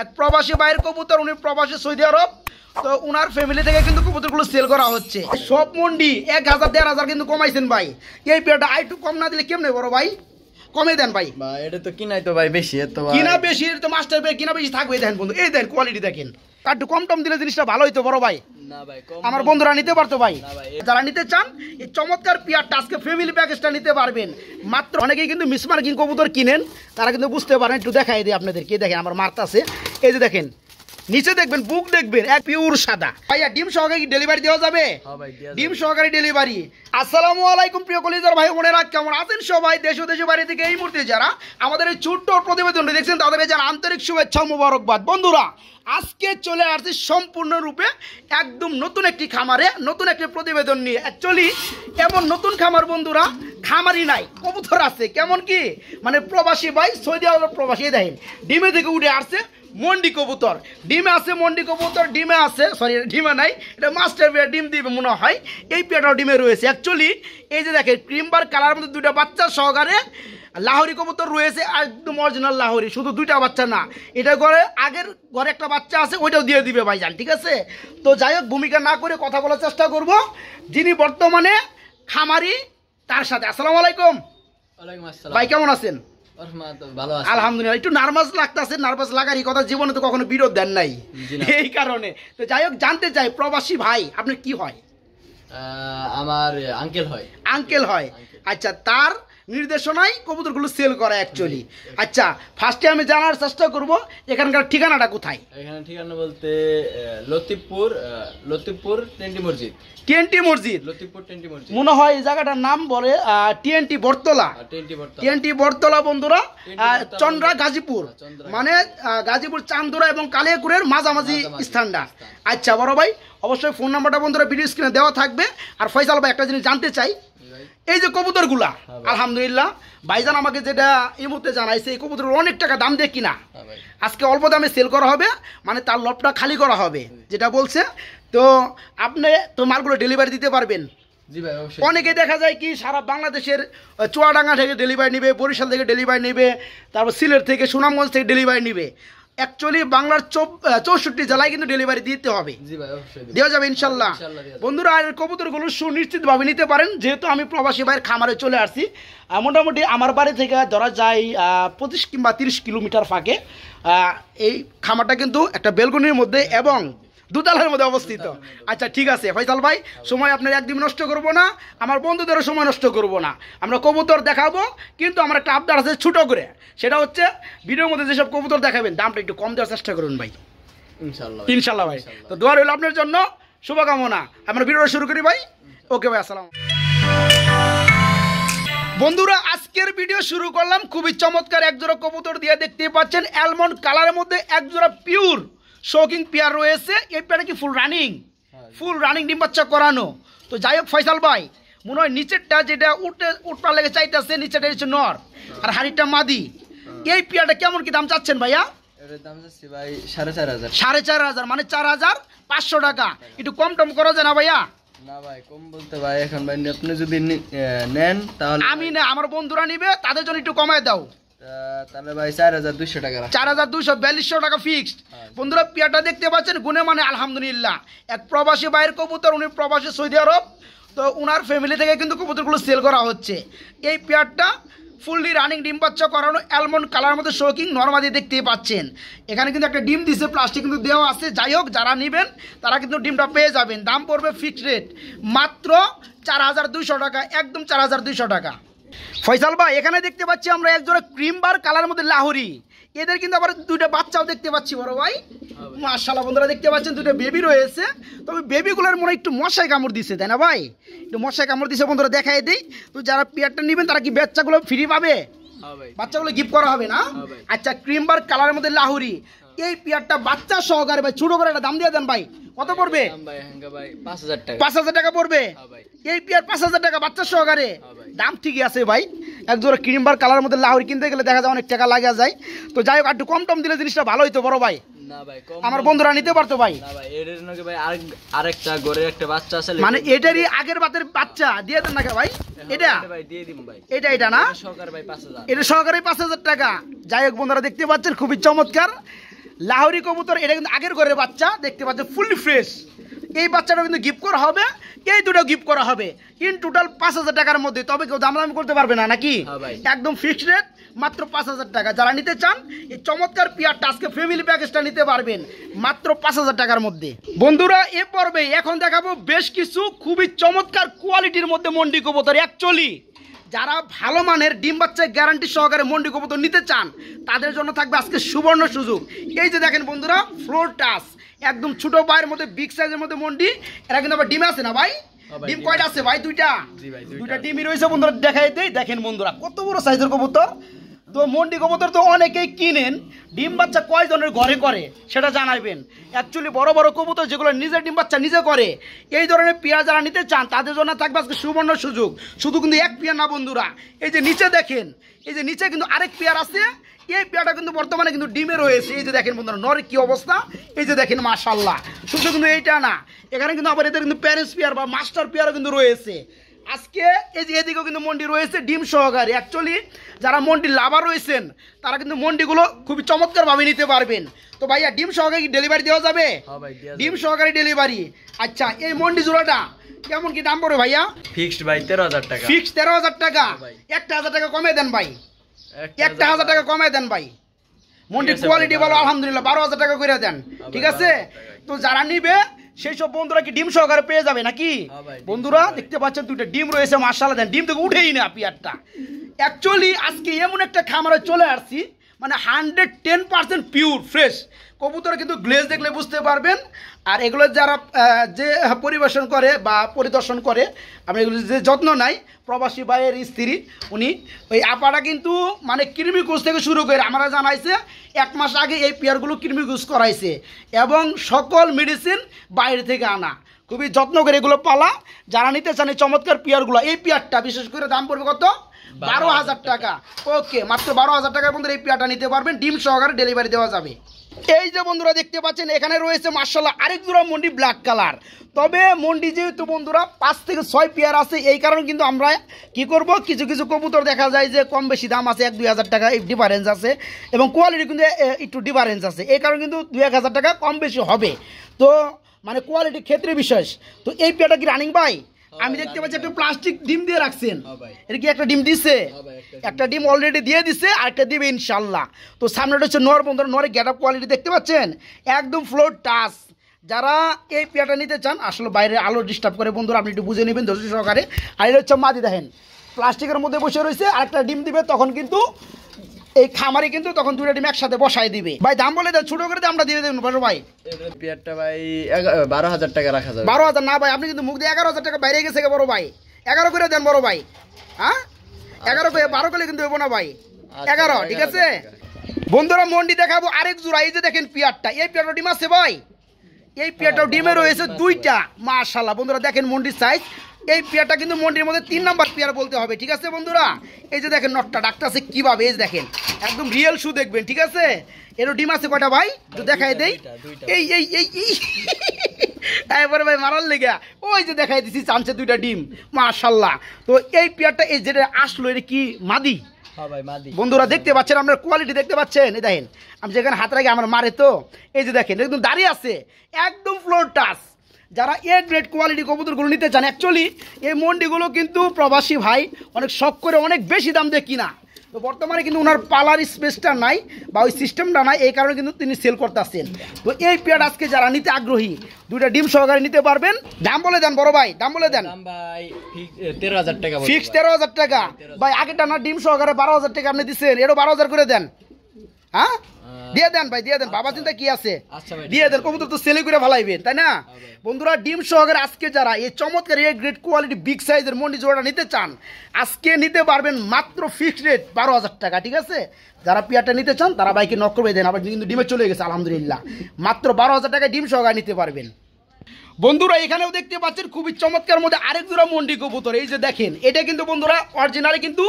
এক প্রবাসী ভাইয়ের কবুতর, উনি প্রবাসী সৌদি আরব। তো উনার ফ্যামিলি থেকে কিন্তু কবুতরগুলো সেল করা হচ্ছে। সব মন্ডি 1000 1500 কিন্তু কমাইছেন ভাই। এই পেয়ারটা আইটু কম না দিলে কেমনে বড় ভাই? কমে দেন ভাই। ভাই এটা তো কিনাই তো ভাই বেশি, তো কিনা বেশি তো মাস্টার ভাই কিনা বেশি থাকবে। দেখেন বন্ধু, এই দেখেন কোয়ালিটি দেখেন। একটু কম টম দিলে জিনিসটা ভালো হইতো বড় ভাই। না ভাই কম আমার বন্ধুরা নিতে পারতো ভাই। না ভাই, যারা নিতে চান এই চমৎকার পেয়ারটা আজকে ফ্যামিলি প্যাকেজটা নিতে পারবেন মাত্র। অনেকেই কিন্তু মিসমার্কিং কবুতর কিনেন, তারা কিন্তু বুঝতে পারেন। একটু দেখাই দিই আপনাদেরকে। দেখেন আমার মার্ক আছে, এই যে দেখেন নিচে দেখবেন, বুক দেখবেন, এক পিওর সাদা। ভাইয়া ডিম সহকারে ডেলিভারি দেওয়া যাবে? ডিম সহকারে ডেলিভারি। আসসালামু আলাইকুম প্রিয় কলিজার ভাই বোনেরা, কেমন আছেন সবাই? দেশ ও দেশের বাইরে থেকে এই মুহূর্তে যারা আমাদের এই ছোট্ট প্রতিবেদনটি দেখছেন তাদের যারা আন্তরিক শুভেচ্ছা মোবারকবাদ। বন্ধুরা আজকে চলে আসছি সম্পূর্ণরূপে একদম নতুন একটি খামারে, নতুন একটি প্রতিবেদন নিয়ে। অ্যাকচুয়ালি এমন নতুন খামার বন্ধুরা খামারই নাই, কবুতর আছে। কেমন কি মানে প্রবাসী ভাই, সৌদি আরব প্রবাসী। দেখেন ডিমে থেকে উঠে আসছে মন্ডি কবুতর। ডিমে আছে মন্ডি কবুতর, ডিমে আছে, সরি ডিমে নাই, এটা মাস্টার পেয়ার, ডিম দিবে মনে হয়। এই পেয়ারটাও ডিমে রয়েছে। অ্যাকচুয়ালি এই যে দেখেন ক্রিমবার কালার মধ্যে দুইটা বাচ্চা সহকারে লাহোরি কবুতর রয়েছে, একদম অরিজিনাল লাহোরি। শুধু দুইটা বাচ্চা না, এটা ঘরে আগের ঘরে একটা বাচ্চা আছে, ওইটাও দিয়ে দিবে ভাইজান, ঠিক আছে? তো যাই হোক ভূমিকা না করে কথা বলার চেষ্টা করব যিনি বর্তমানে খামারি তার সাথে। আসসালামু আলাইকুম ভাই, কেমন আছেন? আলহামদুলিল্লাহ। একটু নার্ভাস লাগতেছে। নার্ভাস লাগারই কথা, জীবনে তো কখনো বিরোধ দেন নাই, এই কারণে। তো যাই হোক জানতে চাই প্রবাসী ভাই আপনার কি হয়? আমার আঙ্কেল হয়। আঙ্কেল হয়, আচ্ছা। তার নির্দেশনায় কবুতরগুলো সেল করা অ্যাকচুয়ালি। আচ্ছা ফার্স্টে আমি জানার চেষ্টা করব এখানকার ঠিকানাটা কোথায়? এখানে ঠিকানা বলতে লতিফপুর টেন্টি মসজিদ। টিএনটি মসজিদ, লতিফপুর টেন্টি মসজিদ মনে হয় এই জায়গাটার নাম বলে টিএনটি বটতলা। টিএনটি বটতলা বন্ধুরা, চন্দ্রা গাজীপুর, মানে গাজীপুর চান্দুরা এবং কালিয়াকুরের মাঝামাঝি স্থানটা। আচ্ছা বড় ভাই, অবশ্যই ফোন নাম্বারটা বন্ধুরা ভিডিও স্ক্রিনে দেওয়া থাকবে। আর ফয়সাল ভাই একটা জিনিস জানতে চাই, এই যে কবুতরগুলা আলহামদুলিল্লাহ ভাইজান আমাকে যেটা এই মুহূর্তে জানাইছে, এই কবুতর অনেক টাকা দাম দিয়ে কিনা, আজকে অল্প দামে সেল করা হবে, মানে তার লটটা খালি করা হবে যেটা বলছে। তো আপনি তো মালগুলো ডেলিভারি দিতে পারবেন? জি ভাই অবশ্যই। অনেকে দেখা যায় কি সারা বাংলাদেশের চুয়াডাঙ্গা থেকে ডেলিভারি নেবে, বরিশাল থেকে ডেলিভারি নেবে, তারপর সিলেট থেকে, সুনামগঞ্জ থেকে ডেলিভারি নেবে। অ্যাকচুয়ালি বাংলার 64 জেলায় কিন্তু ডেলিভারি দিতে হবে। দেওয়া যাবে ইনশাল্লাহ। বন্ধুরা আর কবুতরগুলো সুনিশ্চিতভাবে নিতে পারেন, যেহেতু আমি প্রবাসী ভাইয়ের খামারে চলে আসছি। মোটামুটি আমার বাড়ি থেকে ধরা যায় 25 কিংবা 30 কিলোমিটার ফাঁকে এই খামারটা কিন্তু একটা বেলকনির মধ্যে এবং দুতলার মধ্যে অবস্থিত। আচ্ছা ঠিক আছে ফয়সাল ভাই, সময় আপনার একদিন নষ্ট করব না, আমার বন্ধুদেরও সময় নষ্ট করব না। আমরা কবুতর দেখাবো, কিন্তু আমার একটা আবদার আছে ছোটো করে, সেটা হচ্ছে ভিডিওর মধ্যে যেসব কবুতর দেখাবেন দামটা একটু কম দেওয়ার চেষ্টা করুন ভাই, ইনশাল্লাহ ভাই। তো দোয়া রইল আপনার জন্য, শুভকামনা। আমরা ভিডিওটা শুরু করি ভাই। ওকে ভাই, আসসালাম। বন্ধুরা আজকের ভিডিও শুরু করলাম খুবই চমৎকার একজোড়া কবুতর দিয়ে। দেখতে পাচ্ছেন অ্যালমন্ড কালারের মধ্যে একজোড়া পিওর শৌকিং পেয়ার রয়েছে। এই পেয়ারে কি ফুল রানিং ডিম বাচ্চা করানো। তো যাই হোক ফয়সাল ভাই, মনে হয় নিচেরটা যেটা উঠবার লেগে চাইতেছে, নিচেটা হচ্ছে নর আর হাড়িটা মাদি। এই পেয়ারটা কেমন কি দাম চাচ্ছেন ভাইয়া? ভাই 4500। 4500 মানে 4500 টাকা। একটু কম টম করা যায় না ভাইয়া? না ভাই কম বলতে ভাই এখন ভাই আপনি যদি নেন তাহলে আমি না, আমার বন্ধুরা নিবে, তাদের জন্য একটু কমায় দাও। তাহলে ভাই 4200 টাকা। 4200 টাকা ফিক্সড। বন্ধুরা পেয়ারটা দেখতে পাচ্ছেন, গুণে মানে আলহামদুলিল্লাহ। এক প্রবাসী ভাইয়ের কবুতর, উনি প্রবাসী সৌদি আরব। তো উনার ফ্যামিলি থেকে কিন্তু কবুতরগুলো সেল করা হচ্ছে। এই পেয়ারটা ফুললি রানিং ডিম বাচ্চা করানো, অ্যালমন্ড কালার মধ্যে শৌকিং নরমাদি দেখতেই পাচ্ছেন। এখানে কিন্তু একটা ডিম দিছে, প্লাস্টিক কিন্তু দেওয়া আছে। যাই হোক যারা নেবেন তারা কিন্তু ডিমটা পেয়ে যাবেন। দাম পড়বে ফিক্সড রেট মাত্র 4200 টাকা, একদম 4200 টাকা। ফয়সাল ভাই এখানে দেখতে পাচ্ছি আমরা একজোড়া ক্রিমবার কালার মধ্যে লাহোরি। এদের কিন্তু আবার দুইটা বাচ্চাও দেখতে পাচ্ছি বড় ভাই, মাশাআল্লাহ। বন্ধুরা দেখতে পাচ্ছেন দুটো বেবি রয়েছে। তবে বেবিগুলোর মনে একটু মশায় কামড় দিছে, তাই না ভাই? একটু মশায় কামড় দিছে বন্ধুরা, দেখাই দিই। তো যারা পেয়ারটা নেবেন তারা কি বাচ্চাগুলো ফ্রি পাবে? বাচ্চাগুলো গিফট করা হবে না? আচ্ছা ক্রিমবার কালারের মধ্যে লাহোরি, এই পেয়ারটা বাচ্চা সহকারে ভাই ছোট করে একটা দাম দিয়ে দেন ভাই। কত পড়বে? 5000 টাকা পড়বে এই পেয়ার। 5000 টাকা বাচ্চা সহকারে, দাম ঠিকই আছে ভাই। একজোড়া ক্রিমবার কালার মধ্যে লাহোরি কিনতে গেলে দেখা যায় অনেক টাকা লাগা যায়। তো যাই হোক একটু কম টম দিলে জিনিসটা ভালো হইতো বড় ভাই। না ভাই আমার বন্ধুরা নিতে পারতো ভাই। না ভাই এর নাকি ভাই আরেকটা ঘরে একটা বাচ্চা আছে, মানে এটারই আগের বাতের বাচ্চা দিয়ে দেন নাকি ভাই? এটা ভাই দিয়ে দিম ভাই। এটা না সহকারে ভাই 5000। এটা সহকারে 5000 টাকা। যাই হোক বন্ধুরা দেখতে পাচ্ছেন খুবই চমৎকার লাহোরি কবুতর, এটা কিন্তু আগের ঘরের বাচ্চা, দেখতে পাচ্ছেন ফুললি ফ্রেশ। এই বাচ্চাটা কিন্তু গিফট করা হবে, এই দুটো গিফট করা হবে ইন টোটাল 5,000 টাকার মধ্যে। তবে কেউ দামাদামি করতে পারবে না নাকি? একদম ফিক্সড রেট, মাত্র 5,000 টাকা। যারা নিতে চান এই চমৎকার পিয়ারটা আজকে ফ্যামিলি প্যাকেজটা নিতে পারবেন মাত্র 5,000 টাকার মধ্যে। বন্ধুরা এ পর্বে এখন দেখাবো বেশ কিছু খুবই চমৎকার কোয়ালিটির মধ্যে মন্ডি কবুতর। অ্যাকচুয়ালি যারা ভালো মানের ডিম বাচ্চায় গ্যারান্টি সহকারে মন্ডি কবুতর নিতে চান তাদের জন্য থাকবে আজকে সুবর্ণ সুযোগ। এই যে দেখেন বন্ধুরা, ফ্লোর টাচ একদম ছোট পায়ের মধ্যে বিগ সাইজের মধ্যে মন্ডি। এরা কিন্তু আবার ডিমে আছে না ভাই? ডিম কয়টা আছে ভাই? দুইটা ডিমই রয়েছে বন্ধুরা, দেখাই দেই। দেখেন বন্ধুরা কত বড় সাইজের কবুতর। তো মন্ডি কবুতর তো অনেকেই কিনেন, ডিম বাচ্চা কয়জনের ঘরে করে সেটা জানাবেন। অ্যাকচুয়ালি বড় বড় কবুতর যেগুলো নিজের ডিম বাচ্চা নিজে করে, এই ধরনের পেয়ার যারা নিতে চান তাদের জন্য থাকবে আজকে সুবর্ণ সুযোগ। শুধু কিন্তু এক পেয়ার না বন্ধুরা, এই যে নিচে দেখেন, এই যে নিচে কিন্তু আরেক পেয়ার আছে। এই পেয়ারটা কিন্তু বর্তমানে কিন্তু ডিমে রয়েছে। এই যে দেখেন বন্ধুরা নরের কি অবস্থা, এই যে দেখেন মাশাআল্লাহ। শুধু কিন্তু এইটা না, এখানে কিন্তু আবার এদের কিন্তু প্যারেন্টস পেয়ার বা মাস্টার পেয়ারও কিন্তু রয়েছে। আজকে এই যে এদিকেও কিন্তু মন্ডি রয়েছে ডিম সহকারে। অ্যাকচুয়ালি যারা মন্ডি লাভার রয়েছেন তারা কিন্তু মন্ডিগুলো খুবই চমৎকারভাবে নিতে পারবেন। তো ভাইয়া ডিম সহকারে কি ডেলিভারি দেওয়া যাবে? ডিম সহকারে ডেলিভারি। আচ্ছা এই মন্ডি জোড়াটা কেমন কি দাম পড়বে ভাইয়া? ফিক্সড ভাই 13,000 টাকা। ফিক্সড 13,000 টাকা। 1,000 টাকা কমে দেন ভাই, 1,000 টাকা কমে দেন ভাই। মন্ডির কোয়ালিটি ভালো আলহামদুলিল্লাহ, 12,000 টাকা করে দেন, ঠিক আছে? তো যারা নিবে সেই সব বন্ধুরা কি ডিম সহকারে পেয়ে যাবে নাকি? বন্ধুরা দেখতে পাচ্ছেন দুইটা ডিম রয়েছে মাশাআল্লাহ। দেন ডিম থেকে উঠেই না পিয়ারটা। অ্যাকচুয়ালি আজকে এমন একটা খামারে চলে আসছি, মানে 110% পিওর ফ্রেশ কবুতর, কিন্তু গ্লেজ দেখলে বুঝতে পারবেন। আর এগুলো যারা যে পরিবেশন করে বা পরিদর্শন করে, আমরা এগুলো যে যত্ন নাই, প্রবাসী ভাইয়ের স্ত্রী উনি, ওই আপাটা কিন্তু মানে কৃমি কোষ থেকে শুরু করে আমরা জানাইছে 1 মাস আগে এই পেয়ারগুলো কৃমি কোষ করাইছে এবং সকল মেডিসিন বাইরে থেকে আনা। খুবই যত্ন করে এগুলো পালা। যারা নিতে চান এই চমৎকার পেয়ারগুলো, এই পেয়ারটা বিশেষ করে দাম পড়বে কত? 12,000 টাকা। ওকে, মাত্র 12,000 টাকার বন্ধুরা এই পেয়ারটা নিতে পারবেন, ডিম সহকারে ডেলিভারি দেওয়া যাবে। এই যে বন্ধুরা দেখতে পাচ্ছেন এখানে রয়েছে মাশাআল্লাহ আরেক জোড়া মন্ডি ব্ল্যাক কালার। তবে মন্ডি যেহেতু বন্ধুরা 5 থেকে 6 পেয়ার আছে, এই কারণে কিন্তু আমরা কি করব, কিছু কিছু কবুতর দেখা যায় যে কম বেশি দাম আছে, 1-2 হাজার টাকা এই ডিফারেন্স আছে এবং কোয়ালিটি কিন্তু একটু ডিফারেন্স আছে। এই কারণে কিন্তু 2-1 হাজার টাকা কম বেশি হবে। তো মানে কোয়ালিটির ক্ষেত্রে বিশেষ। তো এই পেয়ারটা কি রানিং ভাই? আমি দেখতে পাচ্ছি একটা প্লাস্টিক ডিম দিয়ে রাখছেন, এটা কি একটা ডিম দিছে? একটা ডিম অলরেডি দিয়ে দিছে, আর একটা দিবে ইনশাল্লাহ। তো সামনেটা হচ্ছে নর বন্ধুরা, নরের গেট আপ কোয়ালিটি দেখতে পাচ্ছেন একদম ফ্লোর টাচ। যারা এই পেয়ারটা নিতে চান, আসলে বাইরে আলো ডিস্টার্ব করে বন্ধুরা, আপনি একটু বুঝে নেবেন ধৈর্য সহকারে। আর এটা হচ্ছে মাদি, দেখেন প্লাস্টিকের মধ্যে বসে রয়েছে, আরেকটা ডিম দিবে তখন কিন্তু এই খামারে কিন্তু তখন দুইটা ডিম একসাথে বসাই দিবে। ভাই দাম বলে দেন, ছোট করে দামটা দিয়ে দেবেন বড় ভাই। পেয়ারটা ভাই 12,000 টাকা রাখা যাবে। 12,000 না ভাই, আপনি কিন্তু মুখ দিয়ে 11,000 টাকা বাইরে গেছে বড় ভাই। 11 করে দেন বড় ভাই। হ্যাঁ 11 করে, 12 করলে কিন্তু দেবো না ভাই, 11 ঠিক আছে। বন্ধুরা মন্ডি দেখাবো আরেক জোড়া। এই যে দেখেন পিয়ারটা, এই পিয়ারটা ডিম আছে ভাই, এই পিয়ারটাও ডিমে রয়েছে দুইটা মাশাআল্লাহ। বন্ধুরা দেখেন মন্ডির সাইজ। এই পেয়ারটা কিন্তু মন্ডির মধ্যে 3 নাম্বার পেয়ার বলতে হবে, ঠিক আছে বন্ধুরা? এই যে দেখেন নটটা ডাকটা আছে কিভাবে, এই দেখেন একদম রিয়েল শু দেখবেন, ঠিক আছে? এরও ডিম আছে কয়টা ভাই? তো দেখাই দেই। এই এই এই এবারে ভাই মারার লেগা ওই যে দেখাই দিছি চান্সে দুইটা ডিম মাশাআল্লাহ। তো এই পেয়ারটা এই যেটা আসলো, এটা কি মাদি? বন্ধুরা দেখতে পাচ্ছেন, আপনার কোয়ালিটি দেখতে পাচ্ছেন। এই দেখেন আমি যেখানে হাত রাখি আমার মারে, তো এই যে দেখেন একদম দাঁড়িয়ে আছে, একদম ফ্লোর টাচ। যারা এ গ্রেড কোয়ালিটি কবুতরগুলো নিতে চান, অ্যাকচুয়ালি এই মন্ডিগুলো কিন্তু প্রবাসী ভাই অনেক শখ করে অনেক বেশি দাম দিয়ে কিনা। তো বর্তমানে কিন্তু ওনার পালার স্পেসটা নাই বা ওই সিস্টেমটা নাই, এই কারণে কিন্তু তিনি সেল করতেছেন। তো এই পেয়ার আজকে যারা নিতে আগ্রহী, দুইটা ডিম সহকারে নিতে পারবেন। দাম বলে দেন বড় ভাই, দাম বলে দেন। ভাই 13,000 টাকা। ফিক্স 13,000 টাকা ভাই। আগেটা না ডিম সহকারে 12,000 টাকা আপনি দিচ্ছেন, এরও 12,000 করে দেন। হ্যাঁ দিয়ে দেন ভাই, দিয়ে দেন। বাবা চিন্তা কি আছে, দিয়ে দেন। কবুতর তো সেলে করে ভালাইবেন, তাই না? বন্ধুরা ডিম সহকারে আজকে যারা এই চমৎকার এই গ্রেড কোয়ালিটি বিগ সাইজের মন্ডি জোড়াটা নিতে চান, আজকে নিতে পারবেন মাত্র ফিক্সড রেট 12,000 টাকা, ঠিক আছে? যারা পেয়ারটা নিতে চান তারা বাইকে নক করে দেন। আবার কিন্তু ডিমে চলে গেছে আলহামদুলিল্লাহ, মাত্র 12,000 টাকায় ডিম সহকারে নিতে পারবেন। বন্ধুরা এখানেও দেখতে পাচ্ছেন খুবই চমৎকার মধ্যে আরেক জোড়া মন্ডি কবুতর। এই যে দেখেন এটা কিন্তু বন্ধুরা অরিজিনালি কিন্তু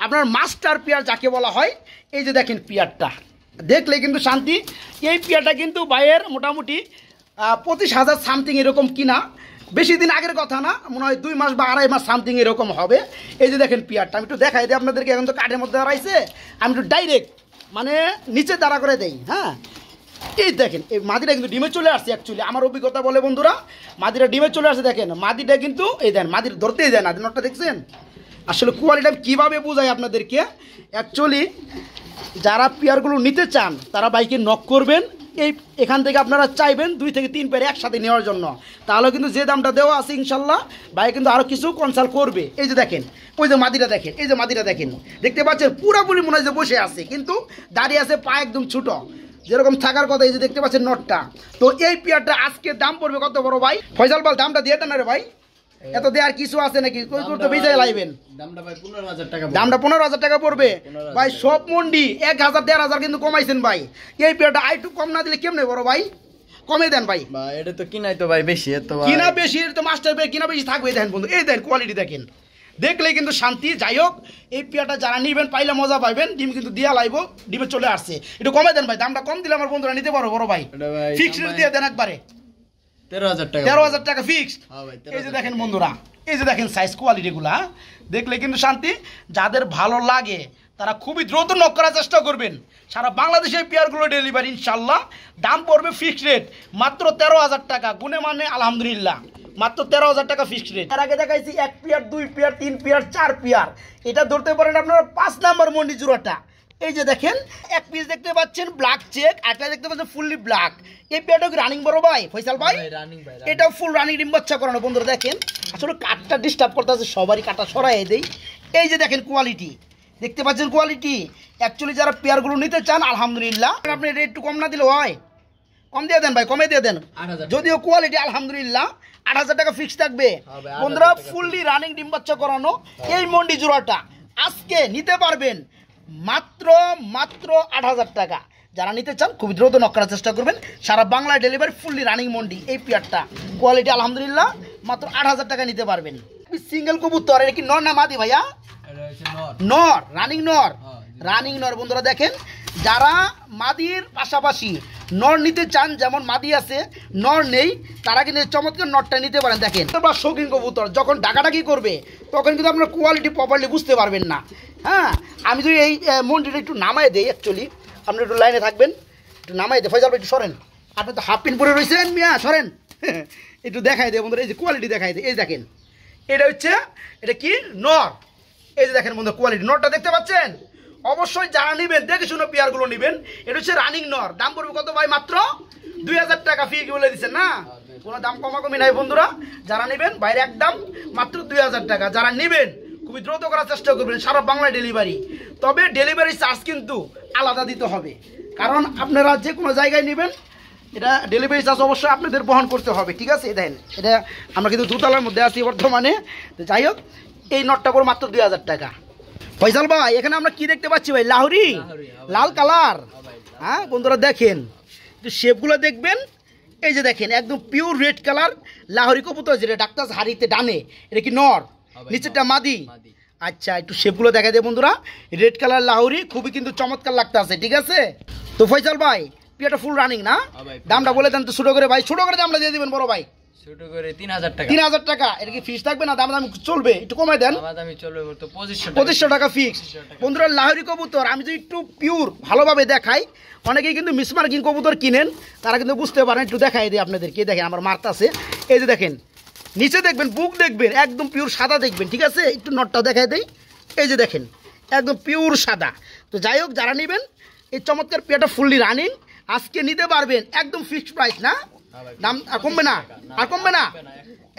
আপনার মাস্টার পেয়ার যাকে বলা হয়। এই যে দেখেন পেয়ারটা দেখলে কিন্তু শান্তি। এই পেয়ারটা কিন্তু বাইরের মোটামুটি 25,000 সামথিং এরকম কিনা, বেশি দিন আগের কথা না, মনে হয় 2 মাস বা 2.5 মাস সামথিং এরকম হবে। এই যে দেখেন পেয়ারটা আমি একটু দেখাই দিই আপনাদেরকে। এখন তো কাঠের মধ্যে দাঁড়াইছে, আমি একটু ডাইরেক্ট মানে নিচে দাঁড়া করে দেই। হ্যাঁ এই দেখেন এই মাদিটা কিন্তু ডিমে চলে আসছে। অ্যাকচুয়ালি আমার অভিজ্ঞতা বলে বন্ধুরা, মাদিটা ডিমে চলে আসছে। দেখেন মাদিটা কিন্তু এই দেন, মাদির ধরতেই দেয় না। নটটা দেখছেন? আসলে কোয়ালিটি কীভাবে বোঝাই আপনাদেরকে। অ্যাকচুয়ালি যারা পেয়ারগুলো নিতে চান তারা বাইকে নক করবেন। এখান থেকে আপনারা চাইবেন 2 থেকে 3 পেয়ার একসাথে নেওয়ার জন্য, তাহলে কিন্তু যে দামটা দেওয়া আছে ইনশাল্লাহ ভাই কিন্তু আরও কিছু কনসাল্ট করবে। এই যে দেখেন, ওই যে মাদিটা দেখেন, এই যে মাদিটা দেখেন, দেখতে পাচ্ছেন পুরোপুরি মনে হয় যে বসে আছে, কিন্তু দাঁড়িয়ে আছে, পা একদম ছোটো যেরকম থাকার কথা। এই যে দেখতে পাচ্ছেন নটটা। তো এই পেয়ারটা আজকে দাম পড়বে কত বড় ভাই? ফয়সাল বল দামটা দিয়ে দেন না রে ভাই, এত দেওয়ার কিছু আছে নাকি? কই করতে বেঁচে লাইবেন। দামটা ভাই 15,000 টাকা। দামটা 15,000 টাকা পড়বে ভাই। সব মন্ডি 1,000 1,500 কিন্তু কমাইছেন ভাই। এই পেয়ারটা আইটু কম না দিলে কেমনে বড় ভাই? কমে দেন ভাই। এটা তো কিনাই তো ভাই বেশি, এত কিনা বেশি তো মাস্টার ভাই, কিনা বেশি থাকবে। দেখেন বন্ধু, এই দেখেন কোয়ালিটি দেখেন, দেখলেই কিন্তু শান্তি। যাই হোক, এই পেয়ারটা যারা নিবেন পাইলে মজা পাইবেন। ডিম কিন্তু দিয়া লাইব, ডিমে চলে আসছে। একটু কমে দেন ভাই, দামটা কম দিলে আমার বন্ধুরা নিতে পারো বড় ভাই। ফিক্সড দিয়ে দেন একবারে 13,000 টাকা। 13,000 টাকা ফিক্সড। এই যে দেখেন বন্ধুরা, এই যে দেখেন সাইজ কোয়ালিটিগুলা দেখলে কিন্তু শান্তি। যাদের ভালো লাগে তারা খুবই দ্রুত নক করার চেষ্টা করবেন। সারা বাংলাদেশে পেয়ারগুলো ডেলিভারি ইনশাল্লাহ। দাম পড়বে ফিক্সড রেট মাত্র 13,000 টাকা। গুনে মানে আলহামদুলিল্লাহ মাত্র 13,000 টাকা ফিক্সড রেট। এর আগে দেখাইছি 1 পেয়ার, 2 পেয়ার, 3 পেয়ার, 4 পেয়ার। এটা ধরতে পারেন আপনারা 5 নাম্বার মন্ডি জোড়াটা। এই যে দেখেন এক পিস দেখতে পাচ্ছেন ব্ল্যাক চেক, একটা দেখতে পাচ্ছেন ফুললি ব্ল্যাক। এই পেয়ারটা কি রানিং বড় ভাই ফয়সাল ভাই? এটাও ফুল রানিং ডিম বাচ্চা করানো বন্ধুরা। দেখেন আসলে কাঠটা ডিস্টার্ব করতেছে, সবারই কাটা সরাই দেই। এই যে দেখেন কোয়ালিটি, দেখতে পাচ্ছেন কোয়ালিটি। অ্যাকচুয়ালি যারা পেয়ারগুলো নিতে চান আলহামদুলিল্লাহ, আপনি এটা একটু কম না দিলে হয়? কম দিয়ে দেন ভাই, কমে দিয়ে দেন। যদিও কোয়ালিটি আলহামদুলিল্লাহ 8,000 টাকা ফিক্স থাকবে বন্ধুরা। ফুললি রানিং ডিম বাচ্চা করানো এই মন্ডি জোড়াটা আজকে নিতে পারবেন মাত্র 8,000 টাকা। যারা নিতে চান খুব দ্রুত নক করার চেষ্টা করবেন। সারা বাংলায় ডেলিভারি, ফুললি রানিং মন্ডি। এই পেয়ারটা কোয়ালিটি আলহামদুলিল্লাহ মাত্র 8,000 টাকা নিতে পারবেন। সিঙ্গেল কবুতর, এটা কি নর না মাদি ভাইয়া? নর, রানিং নর, রানিং নর বন্ধুরা। দেখেন যারা মাদির পাশাপাশি নর নিতে চান, যেমন মাদি আছে নর নেই, তারা কিন্তু চমৎকার নরটা নিতে পারেন। দেখেন শৌখিন কবুতর যখন ডাকাডাকি করবে তখন কিন্তু আপনার কোয়ালিটি প্রপারলি বুঝতে পারবেন না। হ্যাঁ, আমি যদি এই মন্ডিটা একটু নামাই দেই, অ্যাকচুয়ালি আপনি একটু লাইনে থাকবেন, একটু নামাই দেয় ফয়সাল ভাই, একটু সরেন। আপনি তো হাফ পিন পরে রয়েছেন মিয়া, সরেন। একটু দেখাই দেয় বন্ধুরা, এই যে কোয়ালিটি দেখাই দেয়। এই দেখেন এটা হচ্ছে, এটা কি নর। এই যে দেখেন বন্ধু কোয়ালিটি, নরটা দেখতে পাচ্ছেন? অবশ্যই যারা নেবেন দেখে শুনে পেয়ারগুলো নেবেন। এটা হচ্ছে রানিং নর। দাম পড়বে কত ভাই? মাত্র 2,000 টাকা। ফি বলে দিচ্ছেন না, কোনো দাম কমাকমি নাই বন্ধুরা। যারা নেবেন বাইরে একদম মাত্র 2,000 টাকা। যারা নেবেন খুবই দ্রুত করার চেষ্টা করবেন, সারা বাংলায় ডেলিভারি। তবে ডেলিভারি চার্জ কিন্তু আলাদা দিতে হবে, কারণ আপনারা যে কোনো জায়গায় নেবেন এটা ডেলিভারি চার্জ অবশ্যই আপনাদের বহন করতে হবে। ঠিক আছে? দেখেন এটা আমরা কিন্তু দুতলার মধ্যে আছি বর্তমানে। তো যাই হোক, এই নটটা করে মাত্র 2,000 টাকা। ফয়সাল ভাই এখানে আমরা কি দেখতে পাচ্ছি ভাই? লাহোরি লাল কালার। হ্যাঁ বন্ধুরা দেখেন, একটু শেপগুলো দেখবেন। এই যে দেখেন একদম পিওর রেড কালার লাহোরি কবুতর, যেটা ডাক্তার হাড়িতে ডানে, এটা কি নর, নিচেরটা মাদি। আচ্ছা, একটু শেপগুলো দেখা যায় বন্ধুরা। রেড কালার লাহোরি খুবই কিন্তু চমৎকার লাগতে আছে। ঠিক আছে? তো ফয়সাল ভাই পিয়াটা ফুল রানিং না? দামটা বলে দেন তো ছোটো করে ভাই, ছোটো করে দামটা দিয়ে দিবেন বড় ভাই। ছোট করে 3,000 টাকা। 3,000 টাকা। এটা কি ফিক্স থাকবে না দাম দাম চলবে? একটু কমাই দেন। দামি চলবে তো 2500 টাকা ফিক্স বন্ধুরা। লাহোরি কবুতর আমি যদি একটু পিওর ভালোভাবে দেখাই, অনেকেই কিন্তু মিসমার্কিং কবুতর কিনেন, তারা কিন্তু বুঝতে পারেন। একটু দেখাই দিই আপনাদেরকে। দেখেন আমার মার্তা আছে, এই যে দেখেন নিচে দেখবেন, বুক দেখবেন একদম পিওর সাদা দেখবেন। ঠিক আছে? একটু নটটা দেখাই দেই। এই যে দেখেন একদম পিওর সাদা। তো যাই হোক, যারা নেবেন এই চমৎকার পেয়ারটা ফুললি রানিং আজকে নিতে পারবেন একদম ফিক্সড প্রাইস না, দাম আর কমবে না, আর কমবে না,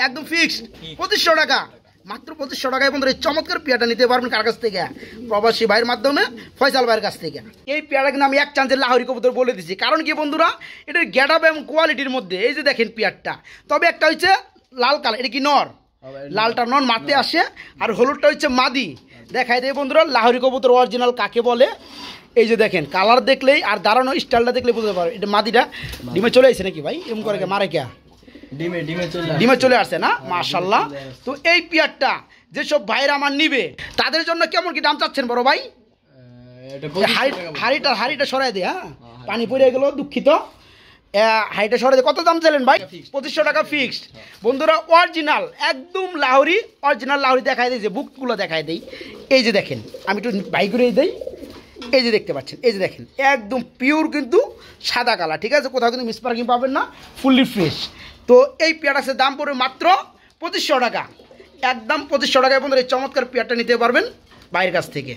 একদম ফিক্সড 2500 টাকা। মাত্র 2500 টাকায় বন্ধুরা এই চমৎকার পেয়ারটা নিতে পারবেন। কার কাছ থেকে? প্রবাসী ভাইয়ের মাধ্যমে, ফয়সাল ভাইয়ের কাছ থেকে। এই পেয়ারটা কিন্তু আমি এক চান্সের লাহোরি কবুতর বলে দিচ্ছি, কারণ কি বন্ধুরা এটার গেট আপ এবং কোয়ালিটির মধ্যে। এই যে দেখেন পেয়ারটা, তবে একটা হচ্ছে লাল কালার, এটা কি নর, লালটা নর মারতে আসে, আর হলুদটা হচ্ছে মাদি। দেখাই দেয় বন্ধুরা লাহোরি কবুতর অরিজিনাল কাকে বলে। এই যে দেখেন কালার দেখলেই আর দাঁড়ানো স্টাইলটা দেখলে বুঝতে পারো এটা মাদিটা। ডিমে চলে আসছে নাকি ভাই? এম করে মারে কে? ডিমে চলে আসছে না? মাশাআল্লাহ। তো এই পেয়ারটা যেসব ভাইরা আমার নিবে তাদের জন্য কেমন কি দাম চাচ্ছেন বড় ভাই? হাড়িটা সরাই দে। হ্যাঁ, পানি পড়ে গেল, দুঃখিত। হাড়িটা সরাই দে। কত দাম চাইলেন ভাই? 2500 টাকা ফিক্সড বন্ধুরা। অরিজিনাল একদম লাহোরি, অরিজিনাল লাহোরি দেখাই দিই, যে বুকগুলো দেখাই দিই। এই যে দেখেন আমি একটু বাই করে দিই। এই যে দেখতে পাচ্ছেন, এই যে দেখেন একদম পিওর কিন্তু সাদা কালার, ঠিক আছে, কোথাও কিন্তু মিসমার্কিং পাবেন না, ফুললি ফ্রেশ। তো এই পেয়ারটাসের দাম পড়বে মাত্র 2500 টাকা, একদম 2500 টাকায় বন্ধুরা এই চমৎকার পেয়ারটা নিতে পারবেন বাইরের কাছ থেকে।